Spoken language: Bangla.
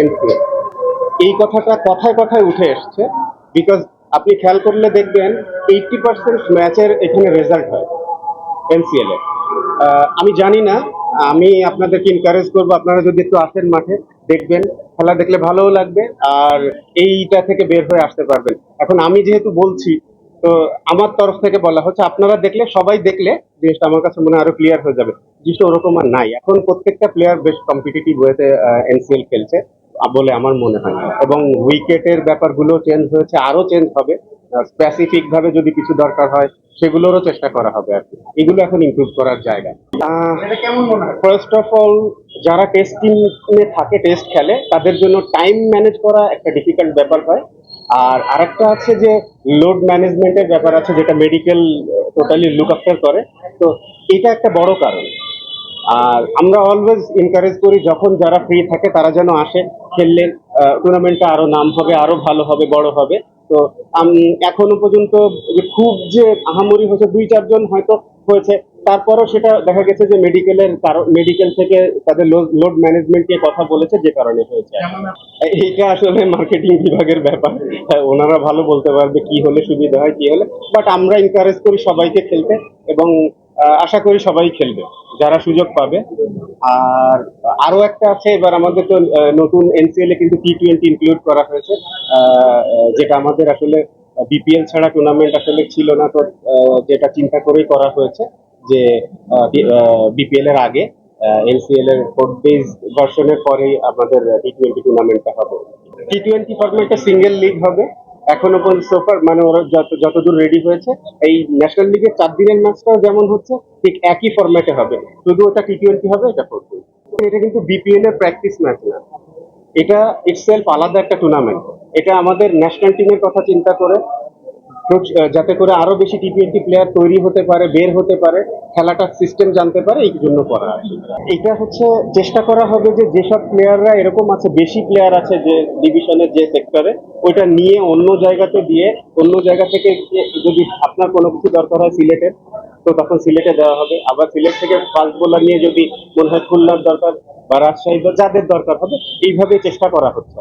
এনসিএল, এই কথাটা কথায় কথায় উঠে এসছে। বিকজ আপনি খেয়াল করলে দেখবেন 80% ম্যাচের এখানে রেজাল্ট হয় এনসিএল এ। আমি জানি না, আমি আপনাদেরকে এনকারেজ করবো আপনারা যদি একটু আসেন মাঠে, দেখবেন, খেলা দেখলে ভালোও লাগবে আর এইটা থেকে বের হয়ে আসতে পারবেন। এখন আমি যেহেতু বলছি, তো আমার তরফ থেকে বলা হচ্ছে আপনারা দেখলে, সবাই দেখলে জিনিসটা আমার কাছে মনে হয় আরো ক্লিয়ার হয়ে যাবে। জিনিসটা ওরকম আর নাই, এখন প্রত্যেকটা প্লেয়ার বেশ কম্পিটিটিভ ওয়েতে এনসিএল খেলছে বলে আমার মনে হয়। এবং উইকেটের ব্যাপারগুলো চেঞ্জ হয়েছে, আরো চেঞ্জ হবে। স্পেসিফিক ভাবে যদি কিছু দরকার হয় সেগুলোরও চেষ্টা করা হবে আর কি। এগুলো এখন ইমপ্রুভ করার জায়গা। ফার্স্ট অফ অল, যারা টেস্ট টিমে থাকে, টেস্ট খেলে, তাদের জন্য টাইম ম্যানেজ করা একটা ডিফিকাল্ট ব্যাপার হয়। আর আরেকটা আছে যে লোড ম্যানেজমেন্টের ব্যাপার আছে, যেটা মেডিকেল টোটালি লুক আফটার করে। তো এটা একটা বড় কারণ। আর আমরা অলওয়েজ এনকারেজ করি যখন যারা ফ্রি থাকে তারা যেন আসে, খেললে টুর্নামেন্টটা আরো নাম হবে, আরো ভালো হবে, বড় হবে। তো এখনো পর্যন্ত যে খুব যে আহামরি হয়েছে, 2-4 জন হয়তো হয়েছে, তারপরও সেটা দেখা গেছে যে মেডিকেলের কারণ, মেডিকেল থেকে তাদের লোড ম্যানেজমেন্ট নিয়ে কথা বলেছে, যে কারণে হয়েছে। এইটা আসলে মার্কেটিং বিভাগের ব্যাপার, ওনারা ভালো বলতে পারবে কি হলে সুবিধা হয়, কি হলে। বাট আমরা এনকারেজ করি সবাইকে খেলতে, এবং আশা করি সবাই খেলবে যারা সুযোগ পাবে। আর আরো একটা আছে, এবার আমাদের তো নতুন এনসিএল এ কিন্তু টি20 ইনক্লুড করা হয়েছে, যেটা আমাদের আসলে বিপিএল ছাড়া টুর্নামেন্ট আসলে ছিল না। তো যেটা চিন্তা করেই করা হয়েছে যে বিপিএল এর আগে এনসিএল এর 4 ডেজ ভার্সনের পরেই আমাদের টি20 টুর্নামেন্টটা হবে। টি20 ফরম্যাটে সিঙ্গেল লিগ হবে এখনো পর্যন্ত সোফার, মানে ওরা যতদূর রেডি হয়েছে। এই ন্যাশনাল লিগের 4 দিনের ম্যাচটাও যেমন হচ্ছে, ঠিক একই ফরম্যাটে হবে, শুধু ওটা টি20 হবে, এটা 4 দিন। এটা কিন্তু বিপিএল এর প্র্যাকটিস ম্যাচ না, এটা ইটসেলফ আলাদা একটা টুর্নামেন্ট। এটা আমাদের ন্যাশনাল টিমের কথা চিন্তা করে, যাতে করে আরো বেশি টি20 প্লেয়ার তৈরি হতে পারে, বের হতে পারে, খেলাটার সিস্টেম জানতে পারে, এই জন্য করা আর কি। এটা হচ্ছে চেষ্টা করা হবে যে যেসব প্লেয়াররা এরকম আছে, বেশি প্লেয়ার আছে যে ডিভিশনের যে সেক্টরে, ওইটা নিয়ে অন্য জায়গাতে দিয়ে, অন্য জায়গা থেকে যদি আপনার কোনো কিছু দরকার হয় সিলেটের, তো তখন সিলেটে দেওয়া হবে। আবার সিলেট থেকে ফাস্ট বোলার নিয়ে যদি মনে হয় খুলনার দরকার বা রাজশাহী বা যাদের দরকার হবে, এইভাবে চেষ্টা করা হচ্ছে।